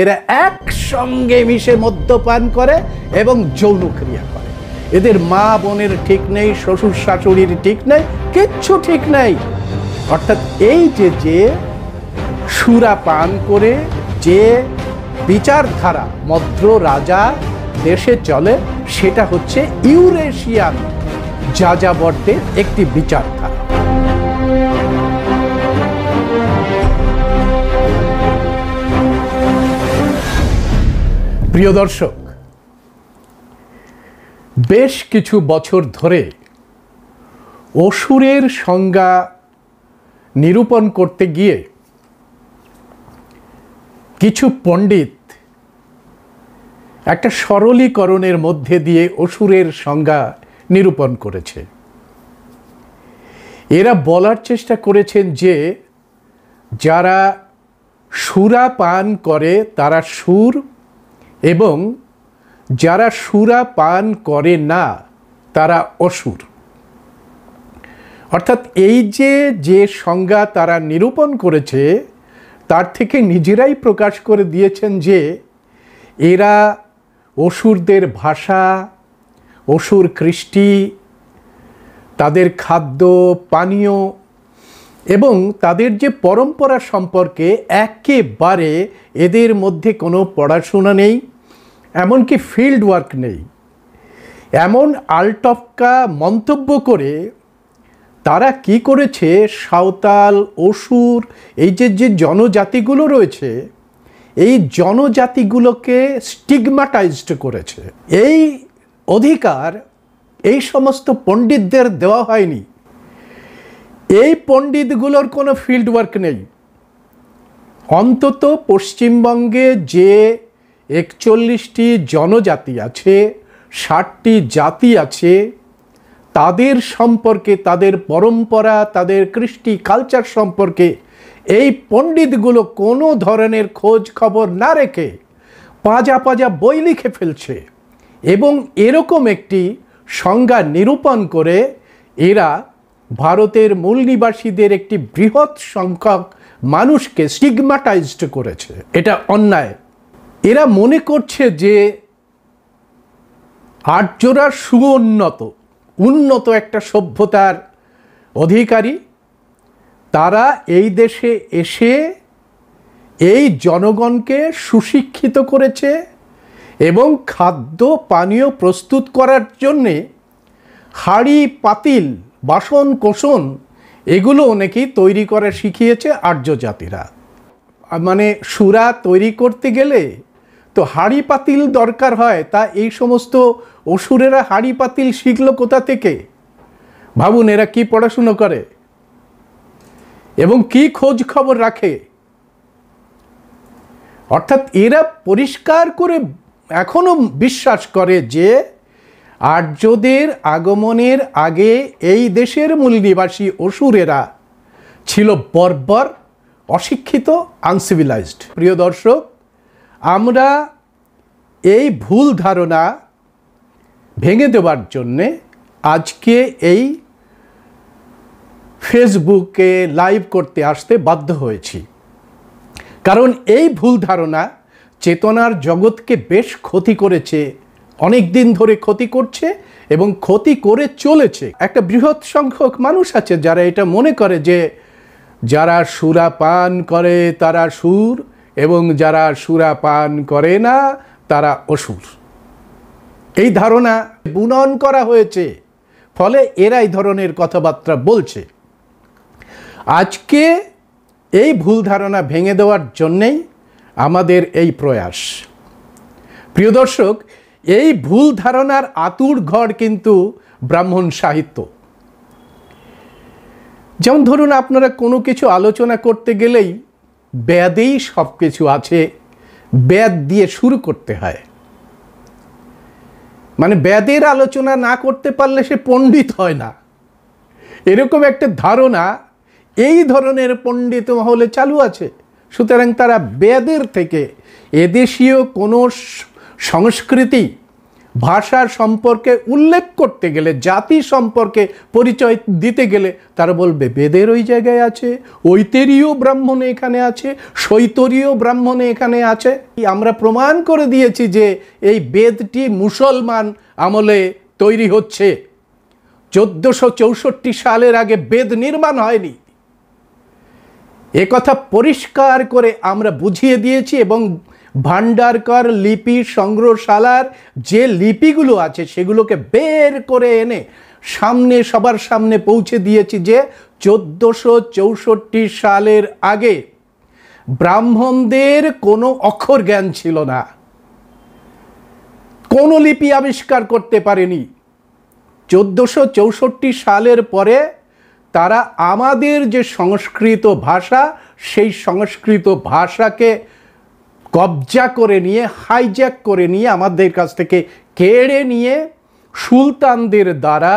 এরা একসঙ্গে মিশে মদ্যপান করে এবং যৌন ক্রিয়া করে। এদের মা বোনের ঠিক নেই, শ্বশুর শাশুড়ির ঠিক নেই, কিচ্ছু ঠিক নেই। অর্থাৎ এই যে সুরা পান করে যে বিচারধারা মদ্র রাজা দেশে চলে, সেটা হচ্ছে ইউরেশিয়ান যাযাবরদের একটি বিচারধারা। প্রিয় দর্শক, বেশ কিছু বছর ধরে অসুরের সংজ্ঞা নিরূপণ করতে গিয়ে কিছু পণ্ডিত একটা সরলীকরণের মধ্যে দিয়ে অসুরের সংজ্ঞা নিরূপণ করেছে। এরা বলার চেষ্টা করেছেন যে যারা সুরা পান করে তারা সুর, এবং যারা সুরা পান করে না তারা অসুর। অর্থাৎ এই যে সংজ্ঞা তারা নিরূপণ করেছে তার থেকে নিজেরাই প্রকাশ করে দিয়েছেন যে এরা অসুরদের ভাষা, অসুর কৃষ্টি, তাদের খাদ্য পানীয় এবং তাদের যে পরম্পরা সম্পর্কে একেবারে এদের মধ্যে কোনো পড়াশোনা নেই, এমনকি ফিল্ড ওয়ার্ক নেই, এমন আলটপকা মন্তব্য করে তারা কি করেছে, সাঁওতাল, অসুর, এই যে জনজাতিগুলো রয়েছে এই জনজাতিগুলোকে স্টিগমাটাইজড করেছে। এই অধিকার এই সমস্ত পণ্ডিতদের দেওয়া হয়নি। এই পণ্ডিতগুলোর কোনো ফিল্ড ওয়ার্ক নেই। অন্তত পশ্চিমবঙ্গে যে 41টি জনজাতি আছে, 60টি জাতি আছে, তাদের সম্পর্কে, তাদের পরম্পরা, তাদের কৃষ্টি কালচার সম্পর্কে এই পণ্ডিতগুলো কোনো ধরনের খোঁজ খবর না রেখে পাজা পাজা বই লিখে ফেলছে এবং এরকম একটি সংজ্ঞা নিরূপণ করে এরা ভারতের মূল নিবাসীদের একটি বৃহৎ সংখ্যক মানুষকে স্টিগমাটাইজড করেছে। এটা অন্যায়। এরা মনে করছে যে আর্যরা উন্নত একটা সভ্যতার অধিকারী, তারা এই দেশে এসে এই জনগণকে সুশিক্ষিত করেছে এবং খাদ্য পানীয় প্রস্তুত করার জন্যে হাঁড়ি পাতিল, বাসন কোসন এগুলো নাকি তৈরি করা শিখিয়েছে আর্য জাতিরা। মানে সুরা তৈরি করতে গেলে তো হাঁড়ি পাতিল দরকার হয়, তা এই সমস্ত অসুরেরা হাঁড়ি পাতিল শিখলো কোথা থেকে? ভাবুন, এরা কি পড়াশুনো করে এবং কি খোঁজ খবর রাখে। অর্থাৎ এরা পরিষ্কার করে এখনো বিশ্বাস করে যে আর্যদের আগমনের আগে এই দেশের মূল নিবাসী অসুরেরা ছিল বর্বর, অশিক্ষিত, আনসিভিলাইজড। প্রিয় দর্শক, আমরা এই ভুল ধারণা ভেঙে দেওয়ার জন্যে আজকে এই ফেসবুকে লাইভ করতে আসতে বাধ্য হয়েছি। কারণ এই ভুল ধারণা চেতনার জগৎকে বেশ ক্ষতি করেছে, অনেক দিন ধরে ক্ষতি করছে এবং ক্ষতি করে চলেছে। একটা বৃহৎ সংখ্যক মানুষ আছে যারা এটা মনে করে যে যারা সুরা পান করে তারা সুর এবং যারা সুরা পান করে না তারা অসুর। এই ধারণা বুনন করা হয়েছে, ফলে এরা এই ধরনের কথাবার্তা বলছে। আজকে এই ভুল ধারণা ভেঙে দেওয়ার জন্যেই আমাদের এই প্রয়াস। প্রিয় দর্শক, এই ভুল ধারণার আতুর ঘর কিন্তু ব্রাহ্মণ সাহিত্য। যেমন ধরুন, আপনারা কোনো কিছু আলোচনা করতে গেলেই বেদেই সব কিছু আছে, বেদ দিয়ে শুরু করতে হয়। মানে বেদের আলোচনা না করতে পারলে সে পণ্ডিত হয় না, এরকম একটা ধারণা এই ধরনের পণ্ডিত মহলে চালু আছে। সুতরাং তারা বেদের থেকে এদেশীয় কোনো সংস্কৃতি ভাষা সম্পর্কে উল্লেখ করতে গেলে, জাতি সম্পর্কে পরিচয় দিতে গেলে তারা বলবে বেদের ওই জায়গায় আছে, ঐতেরীয় ব্রাহ্মণে এখানে আছে, শৈতরীয় ব্রাহ্মণে এখানে আছে। আমরা প্রমাণ করে দিয়েছি যে এই বেদটি মুসলমান আমলে তৈরি হচ্ছে। 1464 সালের আগে বেদ নির্মাণ হয়নি, একথা পরিষ্কার করে আমরা বুঝিয়ে দিয়েছি। এবং ভান্ডারকর লিপি সংগ্রহশালার যে লিপিগুলো আছে সেগুলোকে বের করে এনে সামনে, সবার সামনে পৌঁছে দিয়েছি যে 1464 সালের আগে ব্রাহ্মণদের কোনো অক্ষর জ্ঞান ছিল না, কোনো লিপি আবিষ্কার করতে পারেনি। 1464 সালের পরে তারা আমাদের যে সংস্কৃত ভাষা, সেই সংস্কৃত ভাষাকে কবজা করে নিয়ে, হাইজ্যাক করে নিয়ে, আমাদের কাছ থেকে কেড়ে নিয়ে সুলতানদের দ্বারা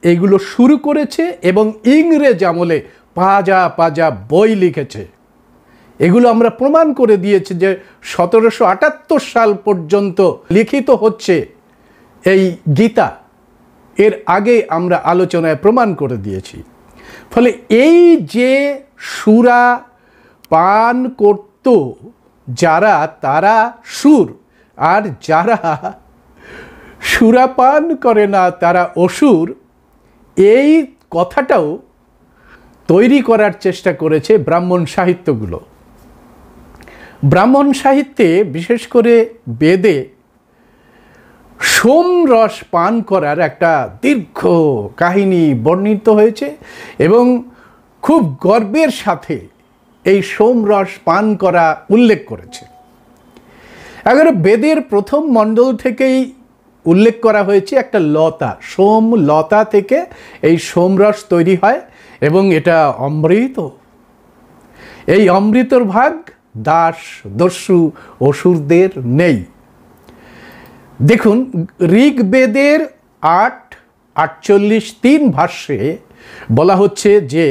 এগুলো শুরু করেছে এবং ইংরেজ আমলে পাজা পাজা বই লিখেছে। এগুলো আমরা প্রমাণ করে দিয়েছি যে 1778 সাল পর্যন্ত লিখিত হচ্ছে এই গীতা, এর আগে আমরা আলোচনায় প্রমাণ করে দিয়েছি। ফলে এই যে সুরা পান করত যারা, তারা সুর, আর যারা সুরাপান করে না তারা অসুর, এই কথাটাও তৈরি করার চেষ্টা করেছে ব্রাহ্মণ সাহিত্যগুলো। ব্রাহ্মণ সাহিত্যে বিশেষ করে বেদে সোমরস পান করার একটা দীর্ঘ কাহিনী বর্ণিত হয়েছে এবং খুব গর্বের সাথে এই সোমরস পান করা উল্লেখ করেছে। এবারে বেদের প্রথম মণ্ডল থেকেই উল্লেখ করা হয়েছে একটা লতা, সোম লতা থেকে এই সোমরস তৈরি হয় এবং এটা অমৃত। এই অমৃতর ভাগ দাস, দস্যু, অসুরদের নেই। দেখুন, ঋগ্বেদের 8:48-3 ভাষ্যে বলা হচ্ছে যে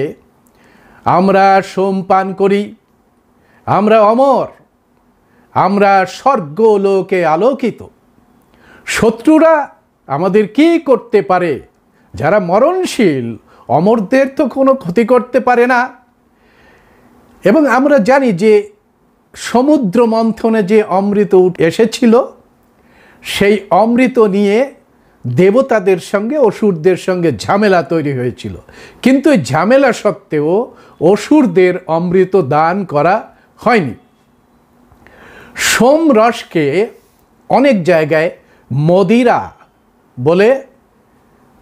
আমরা সোম পান করি, আমরা অমর, আমরা স্বর্গলোকে আলোকিত, শত্রুরা আমাদের কি করতে পারে? যারা মরণশীল, অমরদের তো কোনো ক্ষতি করতে পারে না। এবং আমরা জানি যে সমুদ্র মন্থনে যে অমৃত এসেছিল, সেই অমৃত নিয়ে দেবতাদের সঙ্গে, অসুরদের সঙ্গে ঝামেলা তৈরি হয়েছিল, কিন্তু এই ঝামেলা সত্ত্বেও অসুরদের অমৃত দান করা হয়নি। সোমরসকে অনেক জায়গায় মদিরা বলে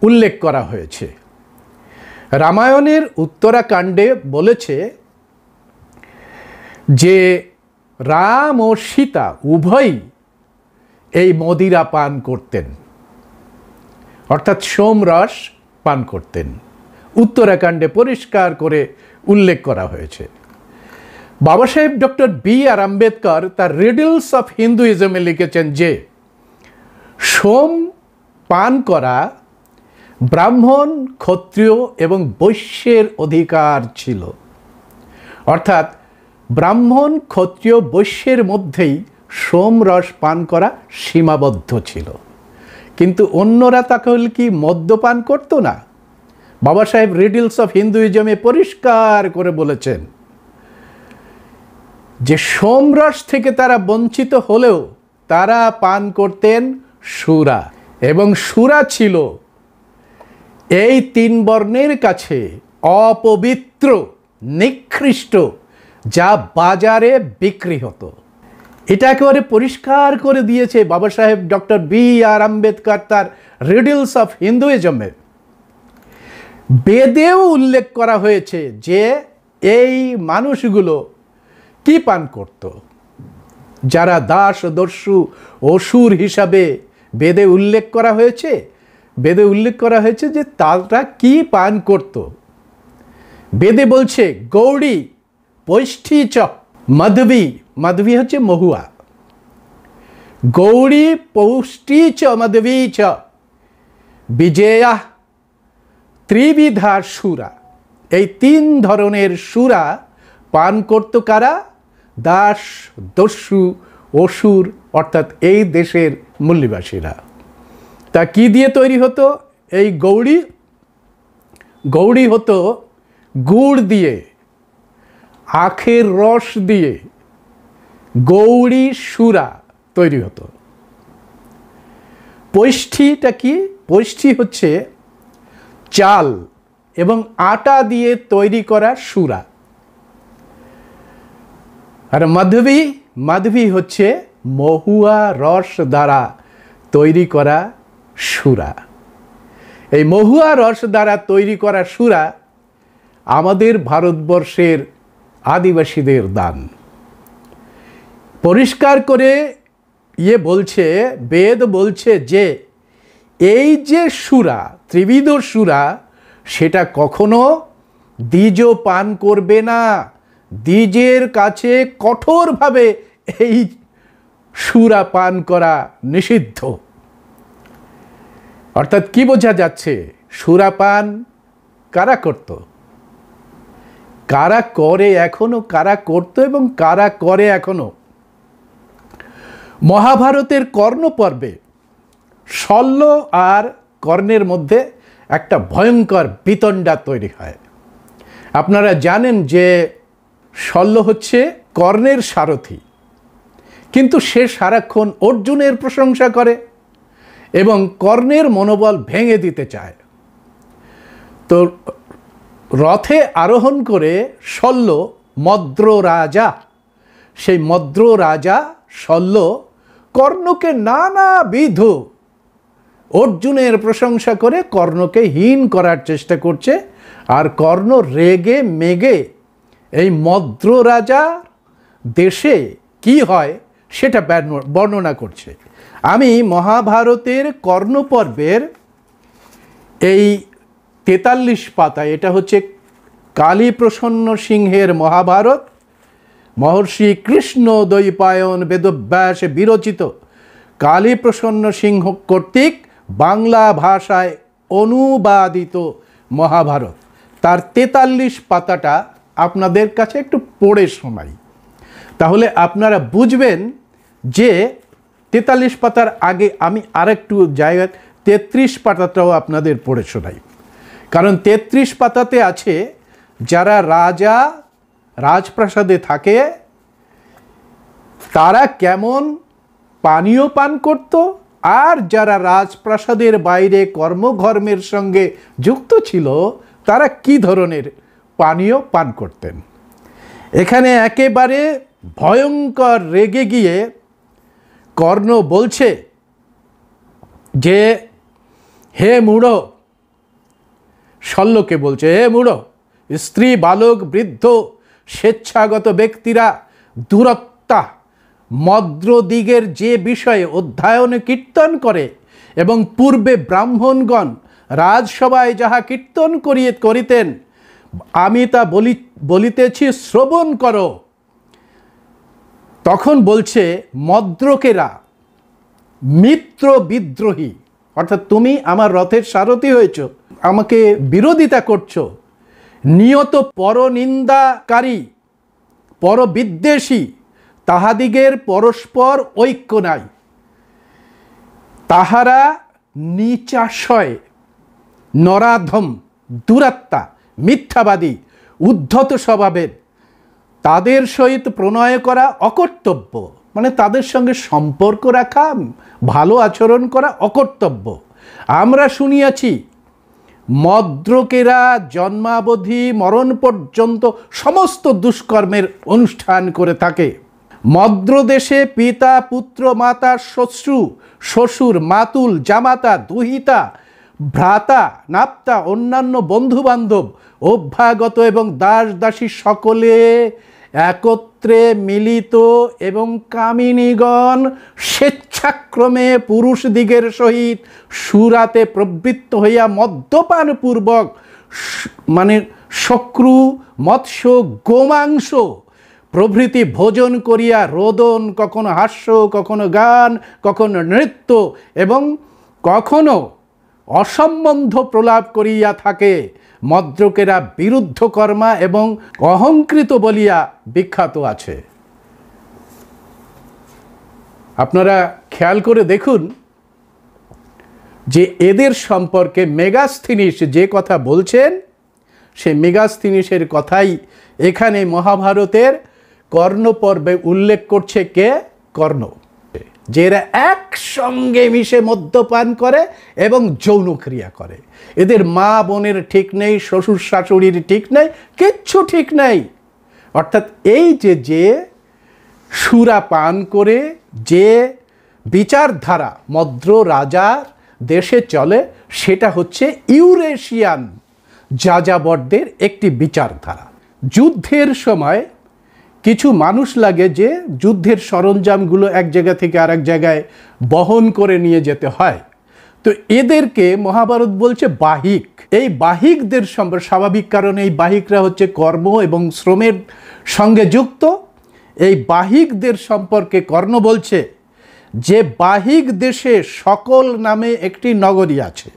উল্লেখ করা হয়েছে। রামায়ণের উত্তরাকাণ্ডে বলেছে যে রাম ও সীতা উভয়ই এই মদিরা পান করতেন, অর্থাৎ সোমরস পান করতেন। উত্তরাকাণ্ডে পরিষ্কার করে উল্লেখ করা হয়েছে। বাবা সাহেব ডক্টর B.R. আম্বেদকর তার রিডলস অফ হিন্দুইজমে লিখেছেন যে সোম পান করা ব্রাহ্মণ, ক্ষত্রিয় এবং বৈশ্যের অধিকার ছিল। অর্থাৎ ব্রাহ্মণ, ক্ষত্রিয়, বৈশ্যের মধ্যেই সোমরস পান করা সীমাবদ্ধ ছিল, কিন্তু অন্যরা তাহলে কি মদ্যপান করতো না? বাবা সাহেব রিডলস অফ হিন্দুইজমে পরিষ্কার করে বলেছেন যে সোমরস থেকে তারা বঞ্চিত হলেও তারা পান করতেন সুরা, এবং সুরা ছিল এই 3 বর্ণের কাছে অপবিত্র, নিকৃষ্ট, যা বাজারে বিক্রি হতো। এটা একেবারে পরিষ্কার করে দিয়েছে বাবা সাহেব ডক্টর B.R. আম্বেদকর তার রিডলস অফ হিন্দুইজমে। বেদেও উল্লেখ করা হয়েছে যে এই মানুষগুলো কি পান করত, যারা দাস, দস্যু, অসুর হিসাবে বেদে উল্লেখ করা হয়েছে। বেদে উল্লেখ করা হয়েছে যে তারা কি পান করত। বেদে বলছে গৌড়ী, পৈষ্ঠী চ মাধবী, মাধবী হচ্ছে মহুয়া, গৌড়ী, পৌষ্টি চ মাধবী চ বিজয়া ত্রিবিধা সুরা। এই 3 ধরনের সুরা পান করত কারা? দাস, দস্যু, অসুর, অর্থাৎ এই দেশের মূল্যবাসীরা। তা কি দিয়ে তৈরি হতো? এই গৌড়ি হতো গুড় দিয়ে, আখের রস দিয়ে গৌড়ি সুরা তৈরি হতো। পৈষ্ঠিটা কি? পৈষ্ঠি হচ্ছে চাল এবং আটা দিয়ে তৈরি করা সুরা। আর মাধবী হচ্ছে মহুয়া রস দ্বারা তৈরি করা সুরা। এই মহুয়া রস দ্বারা তৈরি করা সুরা আমাদের ভারতবর্ষের আদিবাসীদের দান। পরিষ্কার করে বলছে, বেদ বলছে যে এই যে সুরা, ত্রিবিধ সুরা, সেটা কখনো দ্বিজ পান করবে না। দ্বিজের কাছে কঠোরভাবে এই সুরা পান করা নিষিদ্ধ। অর্থাৎ কি বোঝা যাচ্ছে? সুরা পান কারা করত, কারা করে এখনো, কারা করত এবং কারা করে এখনো? মহাভারতের কর্ণ পর্বে শল্য আর কর্ণের মধ্যে একটা ভয়ঙ্কর বিতণ্ডা তৈরি হয়। আপনারা জানেন যে শল্য হচ্ছে কর্ণের সারথি, কিন্তু সে সারাক্ষণ অর্জুনের প্রশংসা করে এবং কর্ণের মনোবল ভেঙে দিতে চায়। তো রথে আরোহণ করে শল্য মদ্র রাজা, সেই মদ্র রাজা শল্য কর্ণকে নানাবিধ অর্জুনের প্রশংসা করে কর্ণকে হীন করার চেষ্টা করছে। আর কর্ণ রেগে মেগে এই মদ্র রাজা দেশে কি হয় সেটা বর্ণনা করছে। আমি মহাভারতের কর্ণ পর্বের এই 43 পাতা, এটা হচ্ছে কালীপ্রসন্ন সিংহের মহাভারত, মহর্ষি কৃষ্ণ দ্বৈপায়ন বেদব্যাস বিরচিত কালীপ্রসন্ন সিংহ কর্তৃক বাংলা ভাষায় অনুবাদিত মহাভারত, তার 43 পাতাটা আপনাদের কাছে একটু পড়ে শোনাই। তাহলে আপনারা বুঝবেন যে 43 পাতার আগে আমি আরেকটু জায়গায় 33 পাতাটাও আপনাদের পড়ে শোনাই। কারণ 33 পাতাতে আছে যারা রাজা রাজপ্রাসাদে থাকে তারা কেমন পানীয় পান করত, আর যারা রাজপ্রাসাদের বাইরে কর্মধর্মের সঙ্গে যুক্ত ছিল তারা কি ধরনের পানীয় পান করতেন। এখানে একেবারে ভয়ঙ্কর রেগে গিয়ে কর্ণ বলছে যে হে মূঢ়, শল্যকে বলছে, হে মূঢ়, স্ত্রী বালক বৃদ্ধ স্বেচ্ছাগত ব্যক্তিরা দূরত্বা মদ্রদিগের যে বিষয়ে অধ্যয়নে কীর্তন করে এবং পূর্বে ব্রাহ্মণগণ রাজসভায় যাহা কীর্তন করিতেন আমি তা বলিতেছি, শ্রবণ করো। তখন বলছে মদ্রকেরা মিত্র বিদ্রোহী, অর্থাৎ তুমি আমার রথের সারথি হয়েছ, আমাকে বিরোধিতা করছো, নিয়ত পরনিন্দাকারী পরবিদ্বেষী, তাহাদিগের পরস্পর ঐক্য নাই, তাহারা নিচাশয় নরাধম দুরাত্মা মিথ্যাবাদী উদ্ধত স্বভাবের, তাদের সহিত প্রণয় করা অকর্তব্য, মানে তাদের সঙ্গে সম্পর্ক রাখা, ভালো আচরণ করা অকর্তব্য। আমরা শুনিয়াছি মদ্রকেরা জন্মাবধি মরণ পর্যন্ত সমস্ত দুষ্কর্মের অনুষ্ঠান করে থাকে। মদ্র দেশে পিতা পুত্র মাতা শ্বশুর মাতুল জামাতা দুহিতা ভ্রাতা নাপ্তা অন্যান্য বন্ধুবান্ধব অভ্যাগত এবং দাস দাসী সকলে একত্রে মিলিত এবং কামিনীগণ স্বেচ্ছাক্রমে পুরুষ দিগের সহিত সুরাতে প্রবৃত্ত হইয়া মদ্যপানপূর্বক মানে শক্রু মৎস্য গোমাংস প্রভৃতি ভোজন করিয়া রোদন, কখনো হাস্য, কখনো গান, কখনো নৃত্য এবং কখনো অসম্বন্ধ প্রলাপ করিয়া থাকে। মদ্রকেরা বিরুদ্ধ কর্মা এবং অহংকৃত বলিয়া বিখ্যাত আছে। আপনারা খেয়াল করে দেখুন, যে এদের সম্পর্কে মেগাস্থিনিস যে কথা বলছেন, সে মেগাস্থিনিসের কথাই এখানে মহাভারতের কর্ণ পর্বে উল্লেখ করছে। কে? কর্ণ। যে এরা একসঙ্গে মিশে মদ্যপান করে এবং যৌনক্রিয়া করে। এদের মা বোনের ঠিক নেই, শ্বশুর শাশুড়ির ঠিক নেই, কিচ্ছু ঠিক নেই। অর্থাৎ এই যে সুরা পান করে যে বিচারধারা মদ্র রাজার দেশে চলে, সেটা হচ্ছে ইউরেশিয়ান যাযাবরদের একটি বিচারধারা। যুদ্ধের সময় কিছু মানুষ লাগে যে যুদ্ধের সরঞ্জামগুলো এক জায়গা থেকে আরেক জায়গায় বহন করে নিয়ে যেতে হয়। তো এদেরকে মহাভারত বলছে বাহিক। এই বাহিকদের সম্পর্কে, স্বাভাবিক কারণে এই বাহিকরা হচ্ছে কর্ম এবং শ্রমের সঙ্গে যুক্ত, এই বাহিকদের সম্পর্কে কর্ণ বলছে যে বাহিক দেশে সকল নামে একটি নগরী আছে,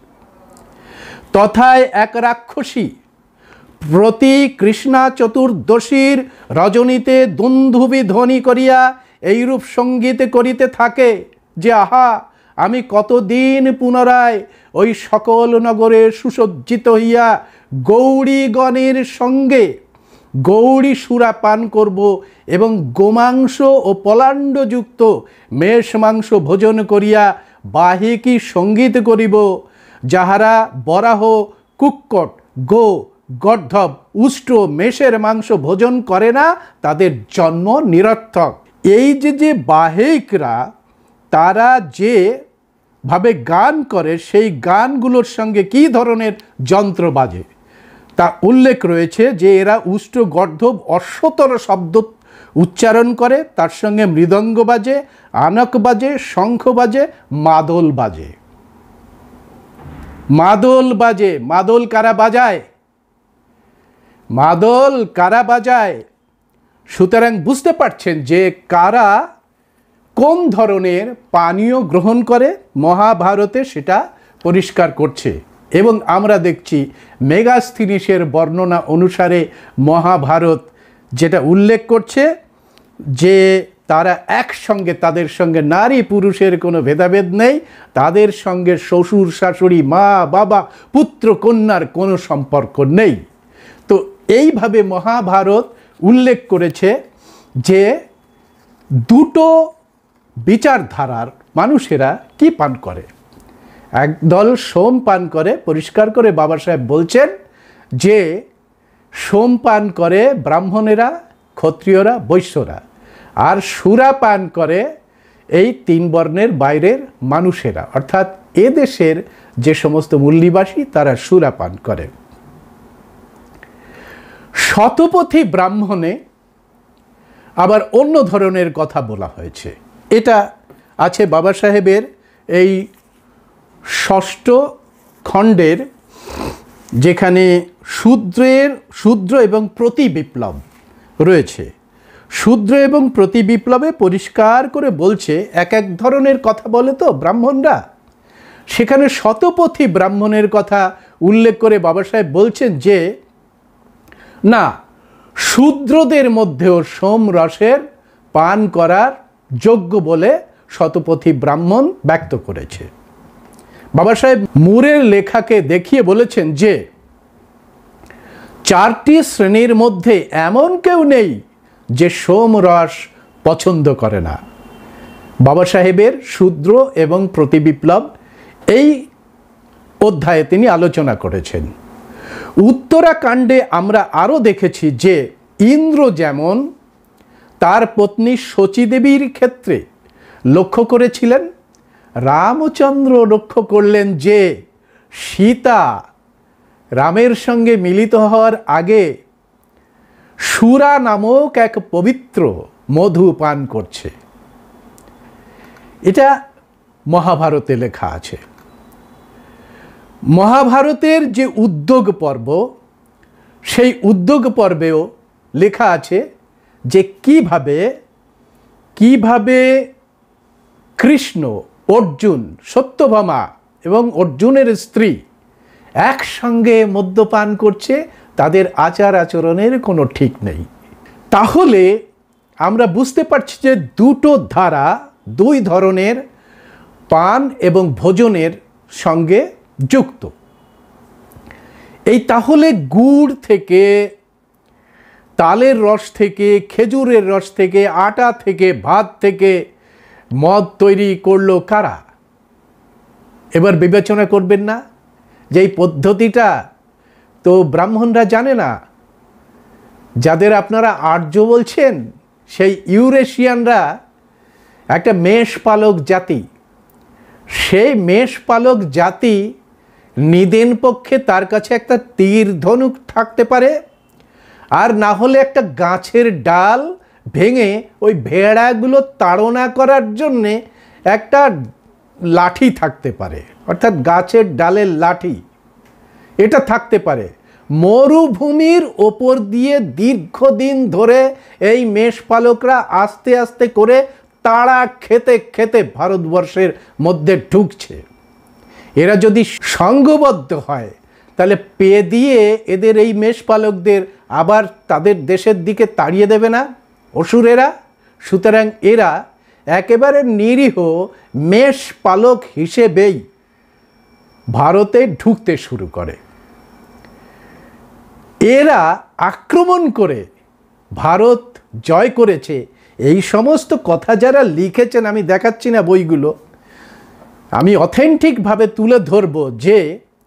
তথায় এক রাক্ষসী প্রতি কৃষ্ণা চতুর্দশীর রজনীতে দুন্ধুবি ধ্বনি করিয়া এইরূপ সঙ্গীত করিতে থাকে যে আহা, আমি কতদিন পুনরায় ওই সকল নগরে সুসজ্জিত হইয়া গৌরীগণের সঙ্গে গৌরী সুরা পান করব এবং গোমাংস ও পলাণ্ডযুক্ত মেষ মাংস ভোজন করিয়া বাহিকী সঙ্গীত করিব, যাহারা বরাহ, কুক্কট, গো, গর্ধব, উষ্ট্র, মেষের মাংস ভোজন করে না, তাদের জন্ম নিরর্থক। এই যে বাহিকরা তারা যে ভাবে গান করে, সেই গানগুলোর সঙ্গে কি ধরনের যন্ত্র বাজে তা উল্লেখ রয়েছে যে এরা উষ্ট্র, গর্ধব, অশ্বতর শব্দ উচ্চারণ করে, তার সঙ্গে মৃদঙ্গ বাজে, আনক বাজে, শঙ্খ বাজে, মাদল বাজে। মাদল বাজে। মাদল কারা বাজায়? মাদল কারা বাজায়? সুতরাং বুঝতে পারছেন যে কারা কোন ধরনের পানীয় গ্রহণ করে, মহাভারতে সেটা পরিষ্কার করছে। এবং আমরা দেখছি মেগাস্থিনিসের বর্ণনা অনুসারে মহাভারত যেটা উল্লেখ করছে যে তারা একসঙ্গে, তাদের সঙ্গে নারী পুরুষের কোনো ভেদাভেদ নেই, তাদের সঙ্গে শ্বশুর শাশুড়ি, মা বাবা, পুত্র কন্যার কোনো সম্পর্ক নেই। তো এইভাবে মহাভারত উল্লেখ করেছে যে দুটো বিচারধারার মানুষেরা কি পান করে। একদল সোম পান করে, পরিষ্কার করে বাবা সাহেব বলছেন যে সোম পান করে ব্রাহ্মণেরা, ক্ষত্রিয়রা, বৈশ্যরা, আর সুরা পান করে এই তিন বর্ণের বাইরের মানুষেরা, অর্থাৎ এদেশের যে সমস্ত মূল্যবাসী তারা সুরা পান করে। শতপথী ব্রাহ্মণে আবার অন্য ধরনের কথা বলা হয়েছে। এটা আছে বাবা সাহেবের এই ষষ্ঠ খণ্ডের, যেখানে শূদ্র এবং প্রতি বিপ্লব রয়েছে। শূদ্র এবং প্রতি বিপ্লবে পরিষ্কার করে বলছে, এক এক ধরনের কথা বলে তো ব্রাহ্মণরা, সেখানে শতপথী ব্রাহ্মণের কথা উল্লেখ করে বাবা সাহেব বলছেন যে না, শূদ্রদের মধ্যেও সোম রসের পান করার যোগ্য বলে শতপথী ব্রাহ্মণ ব্যক্ত করেছে। বাবা সাহেব মুরের লেখাকে দেখিয়ে বলেছেন যে চারটি শ্রেণীর মধ্যে এমন কেউ নেই যে সোম রস পছন্দ করে না। বাবা সাহেবের শূদ্র এবং প্রতিবিপ্লব এই অধ্যায়ে তিনি আলোচনা করেছেন। উত্তরাকাণ্ডে আমরা আরও দেখেছি যে ইন্দ্র যেমন তার পত্নী শচীদেবীর ক্ষেত্রে লক্ষ্য করেছিলেন, রামচন্দ্র লক্ষ্য করলেন যে সীতা রামের সঙ্গে মিলিত হওয়ার আগে সুরা নামক এক পবিত্র মধু পান করছে। এটা মহাভারতে লেখা আছে। মহাভারতের যে উদ্যোগ পর্ব, সেই উদ্যোগ পর্বেও লেখা আছে যে কিভাবে কৃষ্ণ, অর্জুন, সত্যভামা এবং অর্জুনের স্ত্রী একসঙ্গে মদ্যপান করছে, তাদের আচার আচরণের কোনো ঠিক নেই। তাহলে আমরা বুঝতে পারছি যে দুটো ধারা, দুই ধরনের পান এবং ভোজনের সঙ্গে যুক্ত। এই তাহলে গুড় থেকে, তালের রস থেকে, খেজুরের রস থেকে, আটা থেকে, ভাত থেকে মদ তৈরি করলো কারা? এবার বিবেচনা করবেন না যে এই পদ্ধতিটা তো ব্রাহ্মণরা জানে না। যাদের আপনারা আর্য বলছেন সেই ইউরেশিয়ানরা একটা মেষ পালক জাতি। সেই মেষ পালক জাতি নিদেন পক্ষে তার কাছে একটা তীর ধনুক থাকতে পারে, আর না হলে একটা গাছের ডাল ভেঙে ওই ভেড়াগুলো তাড়না করার জন্যে একটা লাঠি থাকতে পারে, অর্থাৎ গাছের ডালের লাঠি, এটা থাকতে পারে। মরুভূমির ওপর দিয়ে দীর্ঘদিন ধরে এই মেষপালকরা আস্তে আস্তে করে তাড়া খেতে খেতে ভারতবর্ষের মধ্যে ঢুকছে। এরা যদি সংঘবদ্ধ হয় তাহলে পেয়ে দিয়ে এদের এই মেষপালকদের আবার তাদের দেশের দিকে তাড়িয়ে দেবে না অসুরেরা? সুতরাং এরা একেবারে নিরীহ মেষপালক হিসেবেই ভারতে ঢুকতে শুরু করে। এরা আক্রমণ করে ভারত জয় করেছে, এই সমস্ত কথা যারা লিখেছেন, আমি দেখাচ্ছি না বইগুলো, আমি অথেন্টিকভাবে তুলে ধরব যে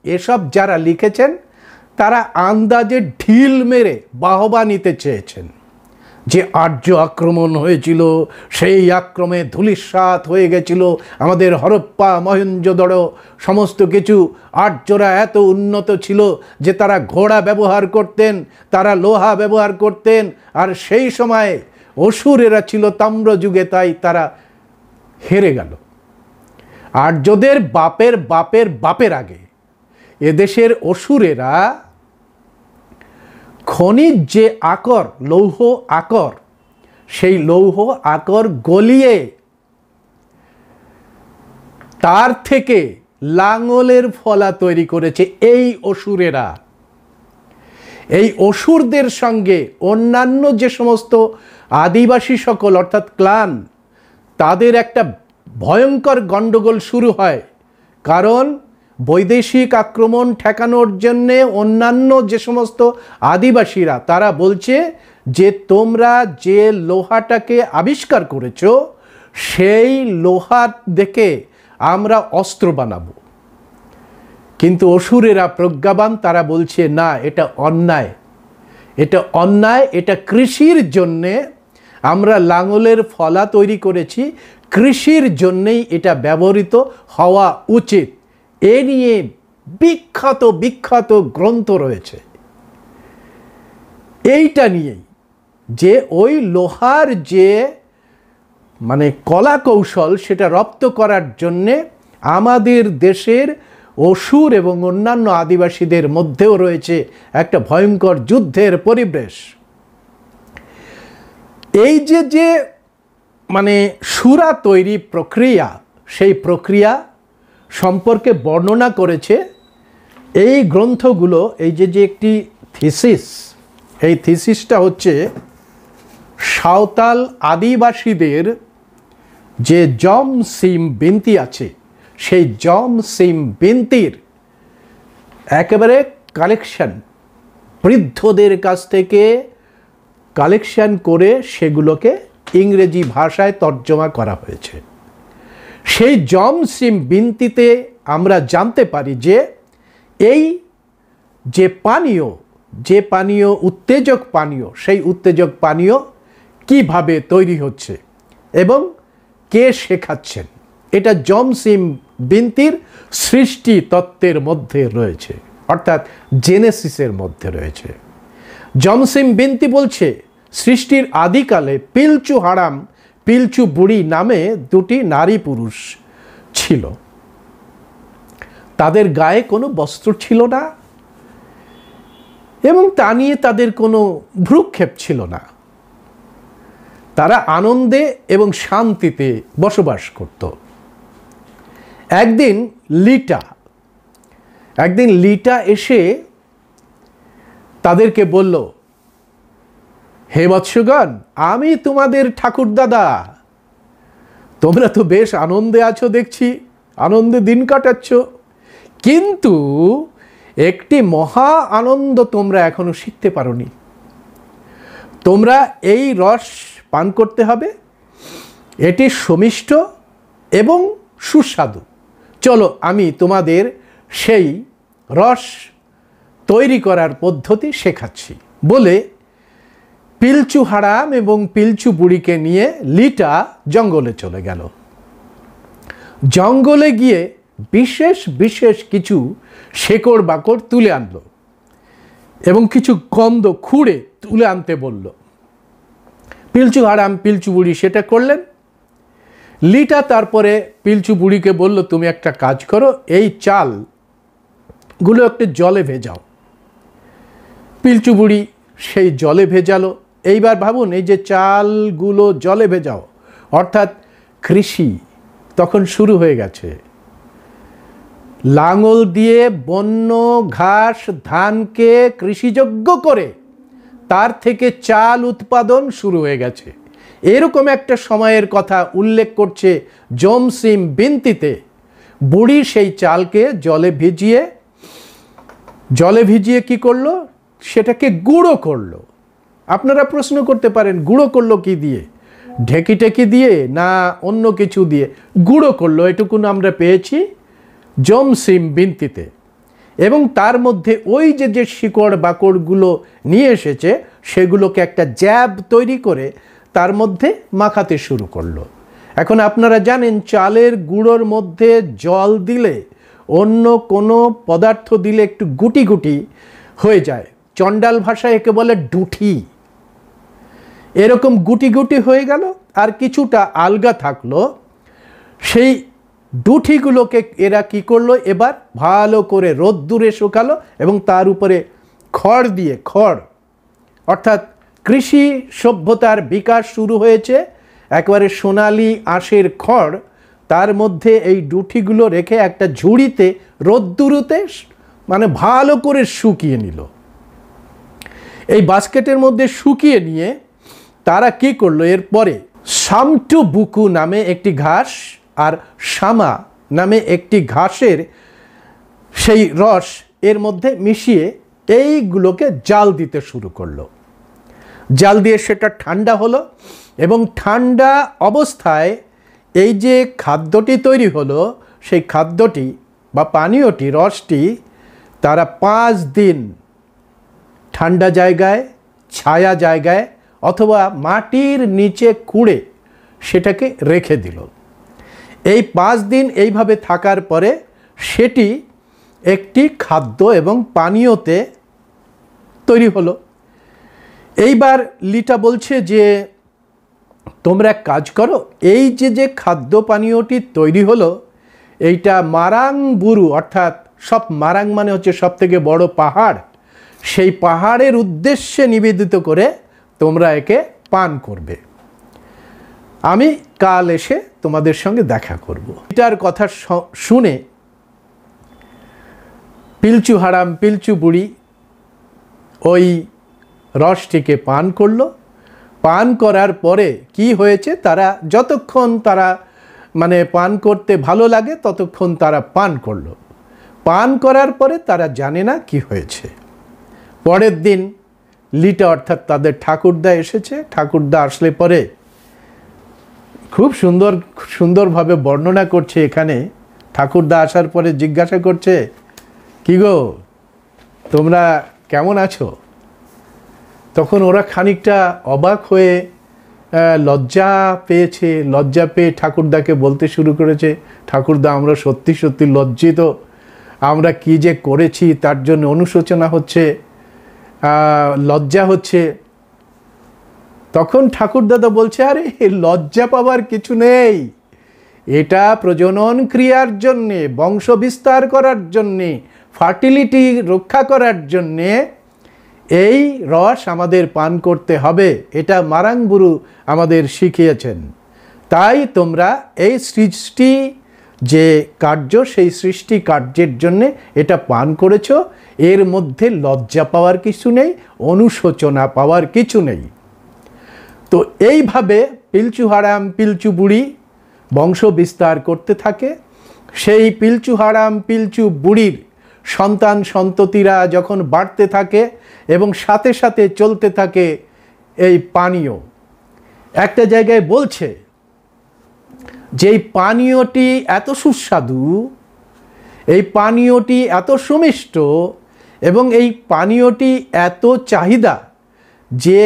এসব যারা লিখেছেন তারা আন্দাজে ঢিল মেরে বাহবা নিতে চেয়েছেন যে আর্য আক্রমণ হয়েছিল, সেই আক্রমণে ধূলিসাৎ হয়ে গেছিল আমাদের হরপ্পা মহেঞ্জোদড়ো সমস্ত কিছু। আর্যরা এত উন্নত ছিল যে তারা ঘোড়া ব্যবহার করতেন, তারা লোহা ব্যবহার করতেন, আর সেই সময় অসুরেরা ছিল তাম্রযুগে, তাই তারা হেরে গেল। আর্যদের বাপের বাপের বাপের আগে এদেশের অসুরেরা খনিজ যে আকর, লৌহ আকর, সেই লৌহ আকর গলিয়ে তার থেকে লাঙলের ফলা তৈরি করেছে এই অসুরেরা। এই অসুরদের সঙ্গে অন্যান্য যে সমস্ত আদিবাসী সকল অর্থাৎ ক্লান, তাদের একটা ভয়ঙ্কর গণ্ডগোল শুরু হয়। কারণ বৈদেশিক আক্রমণ ঠেকানোর জন্যে অন্যান্য যে সমস্ত আদিবাসীরা তারা বলছে যে তোমরা যে লোহাটাকে আবিষ্কার করেছো সেই লোহা দেখে আমরা অস্ত্র বানাবো। কিন্তু অসুরেরা প্রজ্ঞাবান, তারা বলছে না, এটা অন্যায়, এটা অন্যায়, এটা কৃষির জন্যে আমরা লাঙলের ফলা তৈরি করেছি, কৃষির জন্যেই এটা ব্যবহৃত হওয়া উচিত। এ নিয়ে বিখ্যাত বিখ্যাত গ্রন্থ রয়েছে এইটা নিয়েই, যে ওই লোহার যে মানে কলা কৌশল সেটা রপ্ত করার জন্যে আমাদের দেশের অসুর এবং অন্যান্য আদিবাসীদের মধ্যেও রয়েছে একটা ভয়ঙ্কর যুদ্ধের পরিবেশ। এই যে যে মানে সুরা তৈরি প্রক্রিয়া, সেই প্রক্রিয়া সম্পর্কে বর্ণনা করেছে এই গ্রন্থগুলো। এই যে যে একটি থিসিস, এই থিসিসটা হচ্ছে সাঁওতাল আদিবাসীদের যে জম সিম বিনতি আছে, সেই জম সিম বিনতির একেবারে কালেকশন, বৃদ্ধদের কাছ থেকে কালেকশন করে সেগুলোকে ইংরেজি ভাষায় তর্জমা করা হয়েছে। সেই জম সিম বিনতিতে আমরা জানতে পারি যে এই যে পানীয়, যে পানীয় উত্তেজক পানীয়, সেই উত্তেজক পানীয় কিভাবে তৈরি হচ্ছে এবং কে শেখাচ্ছেন, এটা জম সিম বিনতির সৃষ্টি তত্ত্বের মধ্যে রয়েছে, অর্থাৎ জেনেসিসের মধ্যে রয়েছে। জম সিম বিনতি বলছে সৃষ্টির আদিকালে পিলচু হারাম, পিলচু বুড়ি নামে দুটি নারী পুরুষ ছিল। তাদের গায়ে কোনো বস্ত্র ছিল না এবং তা নিয়ে তাদের কোনো ভ্রুক্ষেপ ছিল না। তারা আনন্দে এবং শান্তিতে বসবাস করত। একদিন লিটা এসে তাদেরকে বলল, হে বৎসগণ, আমি তোমাদের ঠাকুরদাদা, তোমরা তো বেশ আনন্দে আছো দেখছি, আনন্দে দিন কাটাচ্ছ, কিন্তু একটি মহা আনন্দ তোমরা এখনো শিখতে পারোনি। তোমরা এই রস পান করতে হবে, এটি সমিষ্ট এবং সুস্বাদু। চলো আমি তোমাদের সেই রস তৈরি করার পদ্ধতি শেখাচ্ছি বলে পিলচু হারাম এবং পিলচু বুড়িকে নিয়ে লিটা জঙ্গলে চলে গেল। জঙ্গলে গিয়ে বিশেষ বিশেষ কিছু শেকড় বাকড় তুলে আনলো এবং কিছু গন্ধ খুঁড়ে তুলে আনতে বলল। পিলচু হারাম পিলচু বুড়ি সেটা করলেন। লিটা তারপরে পিলচু বুড়িকে বলল, তুমি একটা কাজ করো, এই চালগুলো একটু জলে ভেজাও। পিলচু বুড়ি সেই জলে ভেজালো। এইবার ভাবুন, এই যে চালগুলো জলে ভেজাও, অর্থাৎ কৃষি তখন শুরু হয়ে গেছে। লাঙল দিয়ে বন্য ঘাস ধানকে কৃষিযোগ্য করে তার থেকে চাল উৎপাদন শুরু হয়ে গেছে। এরকম একটা সময়ের কথা উল্লেখ করছে জমসিম বিনতিতে। বুড়ি সেই চালকে জলে ভিজিয়ে কি করলো, সেটাকে গুঁড়ো করলো। আপনারা প্রশ্ন করতে পারেন, গুঁড়ো করলো কি দিয়ে? ঢেকি টেকি দিয়ে না অন্য কিছু দিয়ে? গুঁড়ো করলো, এটুকুন আমরা পেয়েছি জমসিম বিনতিতে। এবং তার মধ্যে ওই যে শিকড় বাকড়গুলো নিয়ে এসেছে সেগুলোকে একটা জ্যাব তৈরি করে তার মধ্যে মাখাতে শুরু করলো। এখন আপনারা জানেন, চালের গুঁড়োর মধ্যে জল দিলে, অন্য কোনো পদার্থ দিলে একটু গুটি গুটি হয়ে যায়। চণ্ডাল ভাষায় একে বলে ডুঠি। এরকম গুটি গুটি হয়ে গেল, আর কিছুটা আলগা থাকলো। সেই ডুঠিগুলোকে এরা কি করলো, এবার ভালো করে রোদ্দুরে শুকালো এবং তার উপরে খড় অর্থাৎ কৃষি সভ্যতার বিকাশ শুরু হয়েছে। একেবারে সোনালি আঁশের খড়, তার মধ্যে এই ডুঠিগুলো রেখে একটা ঝুড়িতে রোদ্দুরুতে মানে ভালো করে শুকিয়ে নিল। এই বাস্কেটের মধ্যে শুকিয়ে নিয়ে তারা কি করলো, এরপরে সামটু বুকু নামে একটি ঘাস আর শামা নামে একটি ঘাসের সেই রস এর মধ্যে মিশিয়ে এইগুলোকে জাল দিতে শুরু করলো। জাল দিয়ে সেটা ঠান্ডা হলো এবং ঠান্ডা অবস্থায় এই যে খাদ্যটি তৈরি হলো, সেই খাদ্যটি বা পানীয়টি, রসটি তারা 5 দিন ঠান্ডা জায়গায়, ছায়া জায়গায় অথবা মাটির নিচে কুড়ে সেটাকে রেখে দিল। এই 5 দিন এইভাবে থাকার পরে সেটি একটি খাদ্য এবং পানীয়তে তৈরি হলো। এইবার লিটা বলছে যে তোমরা এক কাজ করো, এই যে খাদ্য পানীয়টি তৈরি হলো, এইটা মারাং বুরু, অর্থাৎ মারাং মানে হচ্ছে সব থেকে বড় পাহাড়, সেই পাহাড়ের উদ্দেশ্যে নিবেদিত করে তোমরা একে পান করবে। আমি কাল এসে তোমাদের সঙ্গে দেখা করব। এটার কথা শুনে পিলচু হারাম পিলচু বুড়ি ওই রসটিকে পান করলো। পান করার পরে কি হয়েছে, তারা যতক্ষণ তারা মানে পান করতে ভালো লাগে ততক্ষণ তারা পান করলো। পান করার পরে তারা জানে না কি হয়েছে। পরের দিন লিটা অর্থাৎ তাদের ঠাকুরদা এসেছে। ঠাকুরদা আসলে পরে খুব সুন্দরভাবে বর্ণনা করছে এখানে। ঠাকুরদা আসার পরে জিজ্ঞাসা করছে, কি গো তোমরা কেমন আছো? তখন ওরা খানিকটা অবাক হয়ে লজ্জা পেয়ে ঠাকুরদাকে বলতে শুরু করেছে, ঠাকুরদা আমরা সত্যি সত্যি লজ্জিত, আমরা কি যে করেছি তার জন্য অনুশোচনা হচ্ছে, লজ্জা হচ্ছে। তখন ঠাকুরদাদা বলছে, আরে লজ্জা পাওয়ার কিছু নেই, এটা প্রজনন ক্রিয়ার জন্যে, বংশ বিস্তার করার জন্যে, ফার্টিলিটি রক্ষা করার জন্যে এই রস আমাদের পান করতে হবে, এটা মারাংবুরু আমাদের শিখিয়েছেন। তাই তোমরা এই সৃষ্টি যে কার্য, সেই সৃষ্টি কার্যের জন্যে এটা পান করেছ, এর মধ্যে লজ্জা পাওয়ার কিছু নেই, অনুশোচনা পাওয়ার কিছু নেই। তো এইভাবে পিলচু হারাম পিলচু বুড়ি বংশ বিস্তার করতে থাকে। সেই পিলচু হারাম পিলচু বুড়ির সন্তান সন্ততিরা যখন বাড়তে থাকে এবং সাথে সাথে চলতে থাকে এই পানীয়। একটা জায়গায় বলছে যে এই পানীয়টি এত সুস্বাদু, এই পানীয়টি এত সুমিষ্ট এবং এই পানীয়টি এত চাহিদা যে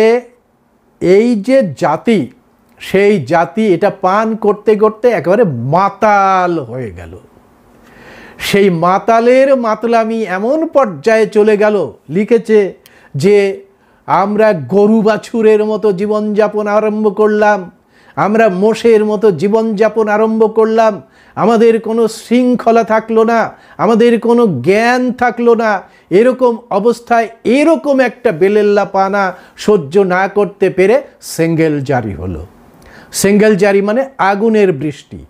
এই যে জাতি, সেই জাতি এটা পান করতে করতে একেবারে মাতাল হয়ে গেল। সেই মাতালের মাতলামি এমন পর্যায়ে চলে গেল, লিখেছে যে আমরা গরু বাছুরের মতো জীবনযাপন আরম্ভ করলাম, আমরা মোষের মতো জীবনযাপন আরম্ভ করলাম, আমাদের কোনো শৃঙ্খলা থাকলো না, আমাদের কোনো জ্ঞান থাকলো না। এরকম অবস্থায় এরকম একটা বেলেল্লা পানা সহ্য না করতে পেরে সেঙ্গেল জারি হলো। সেঙ্গেল জারি মানে আগুনের বৃষ্টি।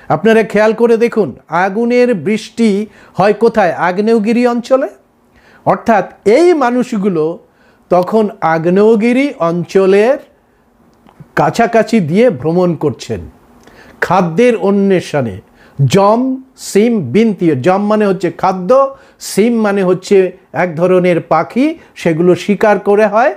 আপনারা খেয়াল করে দেখুন, আগুনের বৃষ্টি হয় কোথায়? আগ্নেয়গিরি অঞ্চলে। অর্থাৎ এই মানুষগুলো তখন আগ্নেয়গিরি অঞ্চলের কাছাকাছি দিয়ে ভ্রমণ করছেন খাদ্যের অন্বেষণে। জম সিম বিনতি, জম মানে হচ্ছে খাদ্য, সিম মানে হচ্ছে এক ধরনের পাখি, সেগুলো শিকার করে হয়,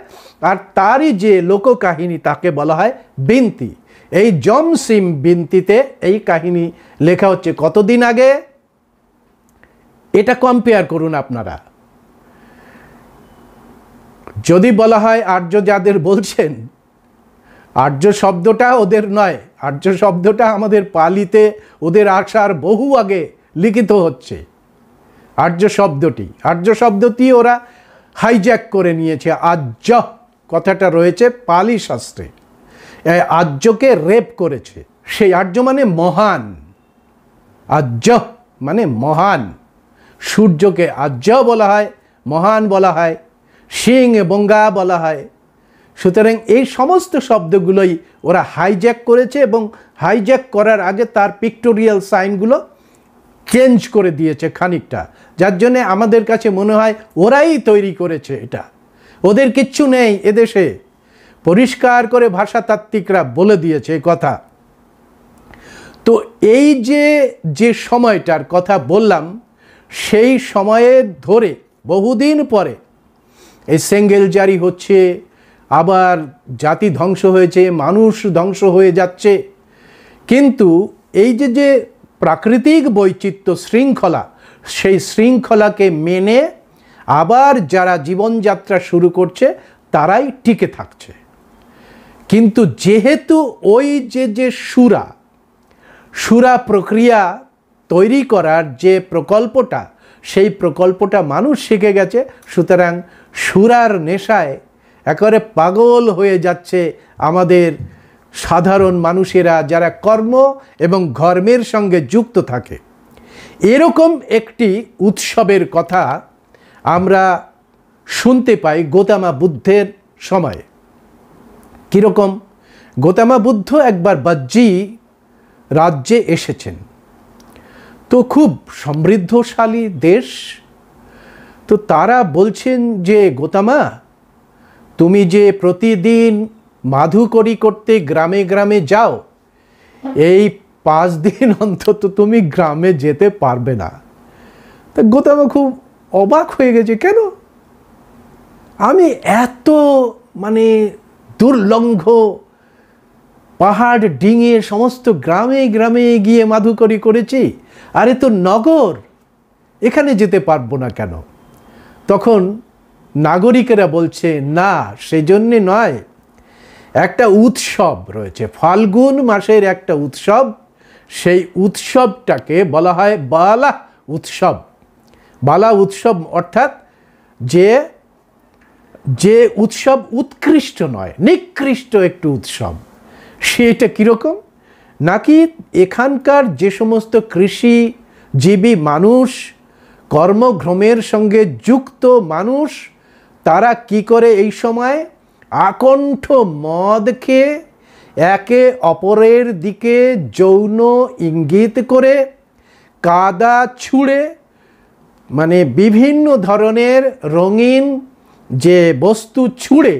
আর তারই যে লোককাহিনী তাকে বলা হয় বিনতি। এই জম সিম বিনতিতে এই কাহিনী লেখা হচ্ছে কতদিন আগে, এটা কম্পেয়ার করুন আপনারা। যদি বলা হয় আর্য যাদের বলছেন, আর্য শব্দটা ওদের নয়, আর্য শব্দটা আমাদের পালিতে ওদের আসার বহু আগে লিখিত হচ্ছে। আর্য শব্দটি ওরা হাইজ্যাক করে নিয়েছে। আর্য কথাটা রয়েছে পালি শাস্ত্রে, আর্যকে রেপ করেছে। সেই আর্য মানে মহান, আর্য মানে মহান। সূর্যকে আর্য বলা হয়, মহান বলা হয়, সিং বঙ্গা বলা হয়। সুতরাং এই সমস্ত শব্দগুলোই ওরা হাইজ্যাক করেছে এবং হাইজ্যাক করার আগে তার পিক্টোরিয়াল সাইনগুলো চেঞ্জ করে দিয়েছে খানিকটা, যার জন্যে আমাদের কাছে মনে হয় ওরাই তৈরি করেছে এটা, ওদের কিচ্ছু নেই এদেশে। পরিষ্কার করে ভাষাতাত্ত্বিকরা বলে দিয়েছে এই কথা। তো এই যে সময়টার কথা বললাম, সেই সময়ে ধরে বহুদিন পরে এই সেঙ্গেল জারি হচ্ছে, আবার জাতি ধ্বংস হয়েছে, মানুষ ধ্বংস হয়ে যাচ্ছে। কিন্তু এই যে প্রাকৃতিক বৈচিত্র্য শৃঙ্খলা, সেই শৃঙ্খলাকে মেনে আবার যারা জীবনযাত্রা শুরু করছে তারাই টিকে থাকছে। কিন্তু যেহেতু ওই যে সুরা প্রক্রিয়া তৈরি করার যে প্রকল্পটা, সেই প্রকল্পটা মানুষ শিখে গেছে, সুতরাং সুরার নেশায় একেবারে পাগল হয়ে যাচ্ছে আমাদের সাধারণ মানুষেরা, যারা কর্ম এবং ধর্মের সঙ্গে যুক্ত থাকে। এরকম একটি উৎসবের কথা আমরা শুনতে পাই গৌতম বুদ্ধের সময়ে। কীরকম? গৌতম বুদ্ধ একবার বাহ্যি রাজ্যে এসেছেন, তো খুব সমৃদ্ধশালী দেশ। তো তারা বলছেন যে গৌতমা, তুমি যে প্রতিদিন মাধুকরী করতে গ্রামে গ্রামে যাও, এই 5 দিন অন্তত তুমি গ্রামে যেতে পারবে না। তা গৌতম খুব অবাক হয়ে গেছে, কেন? আমি এত মানে দুর্লঙ্ঘ পাহাড় ডিঙে সমস্ত গ্রামে গ্রামে গিয়ে মাধুকরী করেছি, আরে তো নগর, এখানে যেতে পারবো না কেন? তখন নাগরিকেরা বলছে, না সেজন্যে নয়, একটা উৎসব রয়েছে, ফাল্গুন মাসের একটা উৎসব, সেই উৎসবটাকে বলা হয় বালা উৎসব। বালা উৎসব অর্থাৎ যে উৎসব উৎকৃষ্ট নয়, নিকৃষ্ট একটু উৎসব। সেটা কীরকম? নাকি এখানকার যে সমস্ত কৃষিজীবী মানুষ, কর্মভ্রমের সঙ্গে যুক্ত মানুষ, তারা কি করে এই সময় আকণ্ঠ মদ খেয়ে একে অপরের দিকে যৌন ইঙ্গিত করে, কাদা ছুঁড়ে, মানে বিভিন্ন ধরনের রঙিন যে বস্তু ছুঁড়ে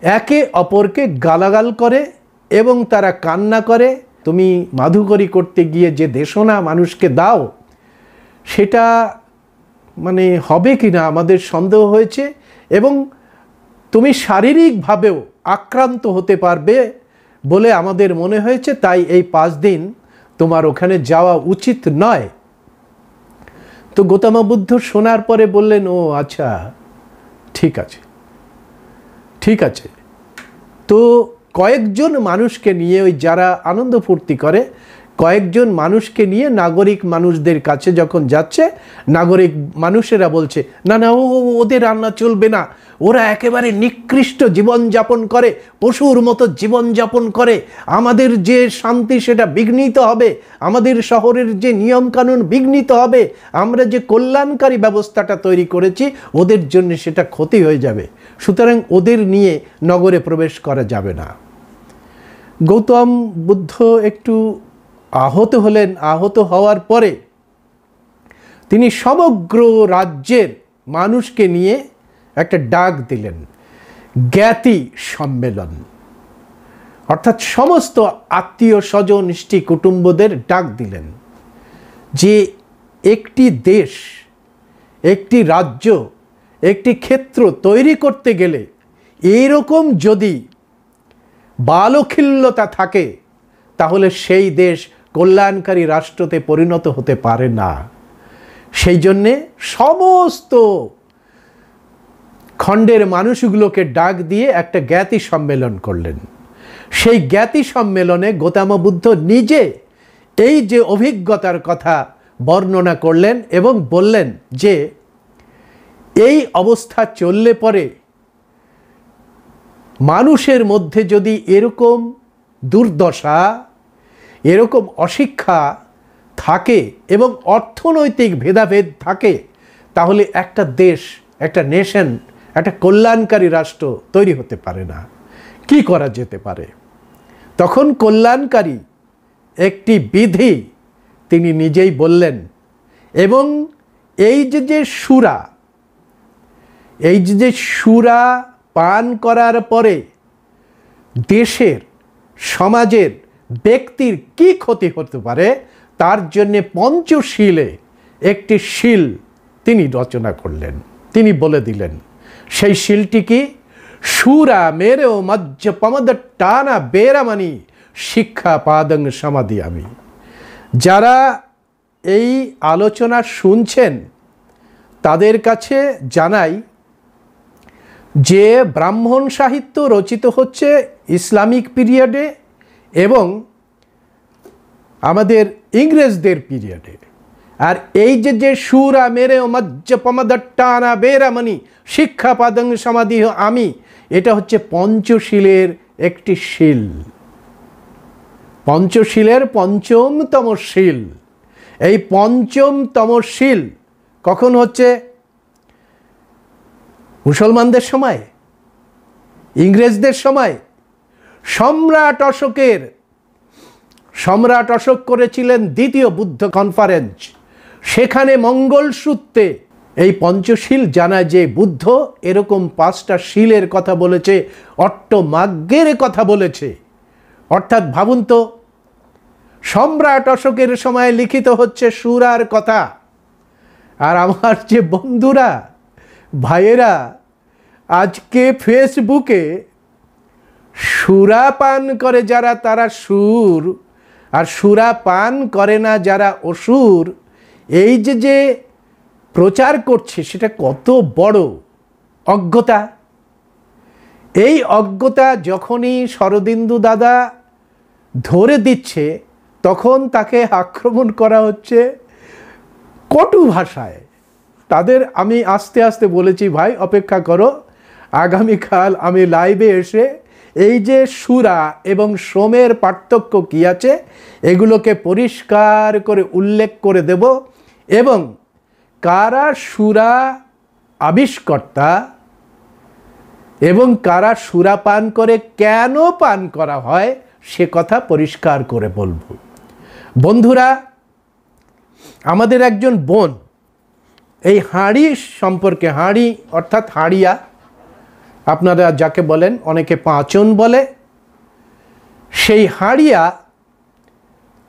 একে অপরকে গালাগাল করে এবং তারা কান্না করে তুমি মাধুকরী করতে গিয়ে যে দেশনা মানুষকে দাও, সেটা মানে হবে কি না আমাদের সন্দেহ হয়েছে, এবং তুমি শারীরিকভাবেও আক্রান্ত হতে পারবে বলে আমাদের মনে হয়েছে, তাই এই 5 দিন তোমার ওখানে যাওয়া উচিত নয়। তো গৌতম বুদ্ধ শোনার পরে বললেন, ও আচ্ছা, ঠিক আছে ঠিক আছে। তো কয়েকজন মানুষকে নিয়ে, ওই যারা আনন্দ ফুর্তি করে, কয়েকজন মানুষকে নিয়ে নাগরিক মানুষদের কাছে যখন যাচ্ছে, নাগরিক মানুষেরা বলছে, না না, ওদের রান্না চলবে না, ওরা একেবারে নিকৃষ্ট জীবনযাপন করে, পশুর মতো জীবনযাপন করে, আমাদের যে শান্তি সেটা বিঘ্নিত হবে, আমাদের শহরের যে নিয়মকানুন বিঘ্নিত হবে, আমরা যে কল্যাণকারী ব্যবস্থাটা তৈরি করেছি ওদের জন্য সেটা ক্ষতি হয়ে যাবে, সুতরাং ওদের নিয়ে নগরে প্রবেশ করা যাবে না। গৌতম বুদ্ধ একটু আহত হলেন। আহত হওয়ার পরে তিনি সমগ্র রাজ্যের মানুষকে নিয়ে একটা ডাক দিলেন, জ্ঞাতি সম্মেলন, অর্থাৎ সমস্ত আত্মীয় স্বজন ইষ্টি কুটুম্বদের ডাক দিলেন যে একটি দেশ, একটি রাজ্য, একটি ক্ষেত্র তৈরি করতে গেলে এইরকম যদি বালখিল্যতা থাকে তাহলে সেই দেশ কল্যাণকারী রাষ্ট্রতে পরিণত হতে পারে না। সেই জন্যে সমস্ত খণ্ডের মানুষগুলোকে ডাক দিয়ে একটা জ্ঞাতি সম্মেলন করলেন। সেই জ্ঞাতি সম্মেলনে গৌতম বুদ্ধ নিজে এই যে অভিজ্ঞতার কথা বর্ণনা করলেন এবং বললেন যে এই অবস্থা চললে পরে মানুষের মধ্যে যদি এরকম দুর্দশা, এরকম অশিক্ষা থাকে এবং অর্থনৈতিক ভেদাভেদ থাকে, তাহলে একটা দেশ, একটা নেশন, একটা কল্যাণকারী রাষ্ট্র তৈরি হতে পারে না। কি করা যেতে পারে? তখন কল্যাণকারী একটি বিধি তিনি নিজেই বললেন। এবং এই যে সুরা, এই যে সুরা পান করার পরে দেশের, সমাজের, ব্যক্তির কি ক্ষতি হতে পারে তার জন্যে পঞ্চশীলে একটি শিল তিনি রচনা করলেন, তিনি বলে দিলেন। সেই শিলটি কি? সুরা মেরেও মজ্জপমদ টানা বেরামানি শিক্ষা পাদং সমাধি আমি। যারা এই আলোচনা শুনছেন তাদের কাছে জানাই যে ব্রাহ্মণ সাহিত্য রচিত হচ্ছে ইসলামিক পিরিয়ডে এবং আমাদের ইংরেজদের পিরিয়ডে। আর এই যে সুরা মেরে মজ্জপমদট্টানা বেরামনি শিক্ষা পাদং সমাধি আমি, এটা হচ্ছে পঞ্চশীলের একটি শিল, পঞ্চশীলের পঞ্চমতম শিল। এই পঞ্চমতম শিল কখন হচ্ছে? মুসলমানদের সময়, ইংরেজদের সময়। সম্রাট অশোক করেছিলেন দ্বিতীয় বুদ্ধ কনফারেন্স, সেখানে মঙ্গলসূত্রে এই পঞ্চশীল জানায় যে বুদ্ধ এরকম 5টা শিলের কথা বলেছে, অট্টমার্গের কথা বলেছে। অর্থাৎ ভাবুন তো, সম্রাট অশোকের সময় লিখিত হচ্ছে সুরার কথা, আর আমার যে বন্ধুরা, ভাইয়েরা আজকে ফেসবুকে সুরা পান করে যারা, তারা সুর, আর সুরা পান করে না যারা অসুর, এই যে প্রচার করছে সেটা কত বড় অজ্ঞতা। এই অজ্ঞতা যখনই শরদিন্দু দাদা ধরে দিচ্ছে তখন তাকে আক্রমণ করা হচ্ছে কটু ভাষায়। তাদের আমি আস্তে আস্তে বলেছি, ভাই অপেক্ষা করো, আগামীকাল আমি লাইভে এসে এই যে সুরা এবং সোমের পার্থক্য কী আছে এগুলোকে পরিষ্কার করে উল্লেখ করে দেব, এবং কারা সুরা আবিষ্কর্তা এবং কারা সুরা পান করে, কেন পান করা হয় সে কথা পরিষ্কার করে বলবো। বন্ধুরা, আমাদের একজন বোন এই হাঁড়ি সম্পর্কে, হাঁড়ি অর্থাৎ হাঁড়িয়া আপনারা যাকে বলেন, অনেকে পাঁচন বলে, সেই হাঁড়িয়া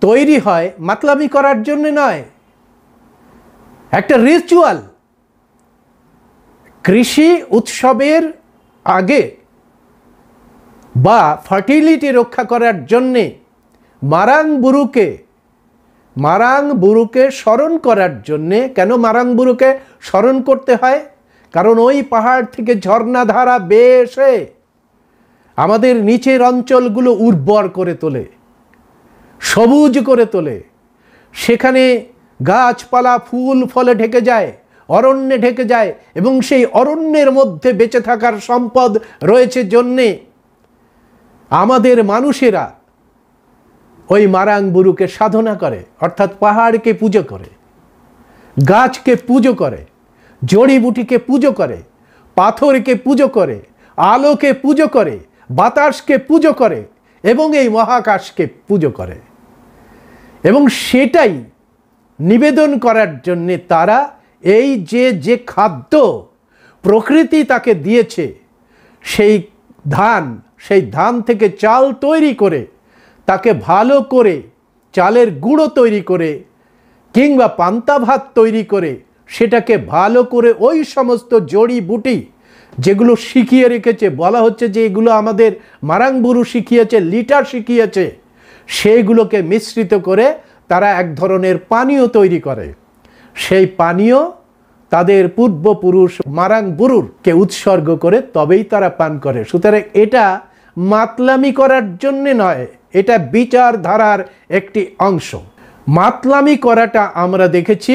তৈরি হয় মাতলামি করার জন্য নয়, একটা রিচুয়াল। কৃষি উৎসবের আগে বা ফার্টিলিটি রক্ষা করার জন্যে মারাং বুরুকে স্মরণ করার জন্যে। কেন মারাং বুরুকে স্মরণ করতে হয়? কারণ ওই পাহাড় থেকে ঝর্ণাধারা বেয়ে এসে আমাদের নিচের অঞ্চলগুলো উর্বর করে তোলে, সবুজ করে তোলে। সেখানে গাছপালা ফুল ফলে ঢেকে যায়, অরণ্যে ঢেকে যায়, এবং সেই অরণ্যের মধ্যে বেঁচে থাকার সম্পদ রয়েছে জন্যে আমাদের মানুষেরা ওই মারাং বুরুকে সাধনা করে, অর্থাৎ পাহাড়কে পুজো করে, গাছকে পুজো করে, জড়িবুটিকে পুজো করে, পাথরকে পুজো করে, আলোকে পুজো করে, বাতাসকে পুজো করে এবং এই মহাকাশকে পুজো করে। এবং সেটাই নিবেদন করার জন্যে তারা এই যে খাদ্য প্রকৃতি তাকে দিয়েছে, সেই ধান থেকে চাল তৈরি করে তাকে ভালো করে চালের গুঁড়ো তৈরি করে কিংবা পান্তা ভাত তৈরি করে সেটাকে ভালো করে ওই সমস্ত জড়িবুটি যেগুলো শিখিয়ে রেখেছে, বলা হচ্ছে যে এগুলো আমাদের মারাং বুরু শিখিয়েছে, লিটার শিখিয়েছে, সেইগুলোকে মিশ্রিত করে তারা এক ধরনের পানীয় তৈরি করে। সেই পানীয় তাদের পূর্বপুরুষ মারাং বুরুরকে উৎসর্গ করে তবেই তারা পান করে। সুতরাং এটা মাতলামি করার জন্যে নয়, এটা বিচারধারার একটি অংশ। মাতলামি করাটা আমরা দেখেছি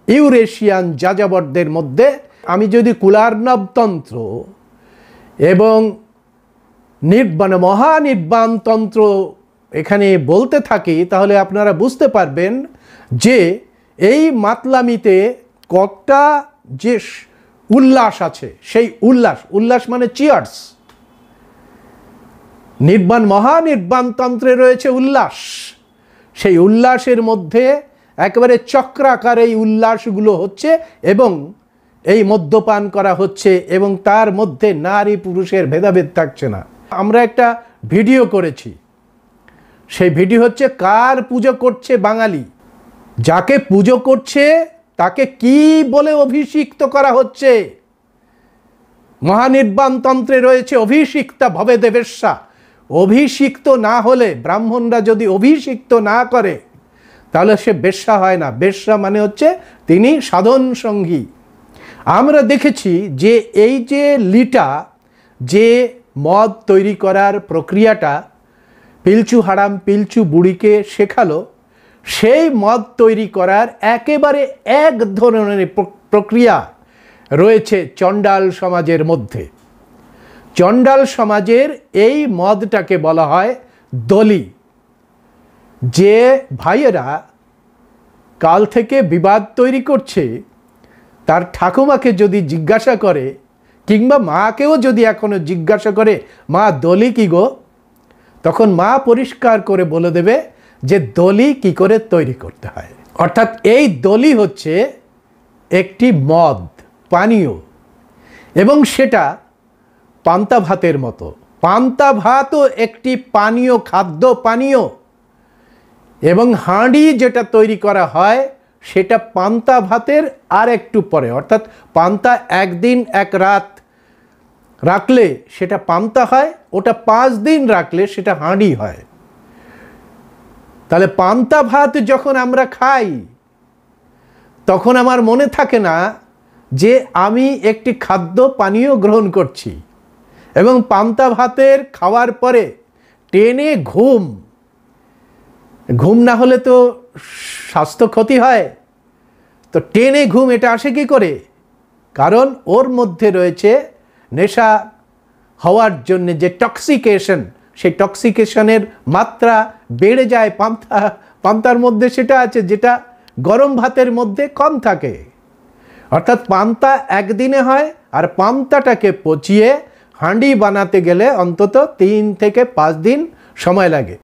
ইউরেশিয়ান যাযাবরদের মধ্যে। আমি যদি কুলার্ণবতন্ত্র এবং মহানির্বাণতন্ত্র এখানে বলতে থাকি তাহলে আপনারা বুঝতে পারবেন যে এই মাতলামিতে কতটা যে উল্লাস আছে। সেই উল্লাস মানে চিয়ার্স। মহানির্বাণতন্ত্রে রয়েছে উল্লাস। সেই উল্লাসের মধ্যে একেবারে চক্রাকার এই উল্লাসগুলো হচ্ছে এবং এই মদ্যপান করা হচ্ছে এবং তার মধ্যে নারী পুরুষের ভেদাভেদ থাকছে না। আমরা একটা ভিডিও করেছি, সেই ভিডিও হচ্ছে কার পুজো করছে বাঙালি। যাকে পুজো করছে তাকে কি বলে অভিষিক্ত করা হচ্ছে? মহানির্বাণতন্ত্রে রয়েছে অভিষিক্তা ভবে দেবেশা। অভিষিক্ত না হলে, ব্রাহ্মণরা যদি অভিষিক্ত না করে তাহলে সে বেশ্যা হয় না। বেশ্যা মানে হচ্ছে তিনি সাধন সঙ্গী। আমরা দেখেছি যে এই যে লিটা যে মদ তৈরি করার প্রক্রিয়াটা পিলচু হারাম পিলচু বুড়িকে শেখালো, সেই মদ তৈরি করার একেবারে এক ধরনের প্রক্রিয়া রয়েছে চণ্ডাল সমাজের মধ্যে। চণ্ডাল সমাজের এই মদটাকে বলা হয় দলি। যে ভাইয়েরা কাল থেকে বিবাদ তৈরি করছে, তার ঠাকুমাকে যদি জিজ্ঞাসা করে কিংবা মাকেও যদি এখনো জিজ্ঞাসা করে, মা দলি কি গো, তখন মা পরিষ্কার করে বলে দেবে যে দলি কি করে তৈরি করতে হয়। অর্থাৎ এই দলি হচ্ছে একটি মদ পানীয় এবং সেটা পান্তা ভাতের মতো। পান্তা ভাতও একটি পানীয়, খাদ্য পানীয়। এবং হাঁড়ি যেটা তৈরি করা হয় সেটা পান্তা ভাতের আর একটু পরে, অর্থাৎ পান্তা একদিন এক রাত রাখলে সেটা পান্তা হয়, ওটা 5 দিন রাখলে সেটা হাঁড়ি হয়। তাহলে পান্তা ভাত যখন আমরা খাই তখন আমার মনে থাকে না যে আমি একটি খাদ্য পানীয় গ্রহণ করছি। এবং পান্তা ভাতের খাওয়ার পরে টেনে ঘুম না হলে তো স্বাস্থ্য ক্ষতি হয়। তো টেনে ঘুম এটা আসে কি করে? কারণ ওর মধ্যে রয়েছে নেশা হওয়ার জন্য যে টক্সিকেশন, সেই টক্সিকেশনের মাত্রা বেড়ে যায়। পান্তার মধ্যে সেটা আছে যেটা গরম ভাতের মধ্যে কম থাকে। অর্থাৎ পান্তা একদিনে হয় আর পান্তাটাকে পচিয়ে হাঁড়ি বানাতে গেলে অন্তত 3 থেকে 5 দিন সময় লাগে।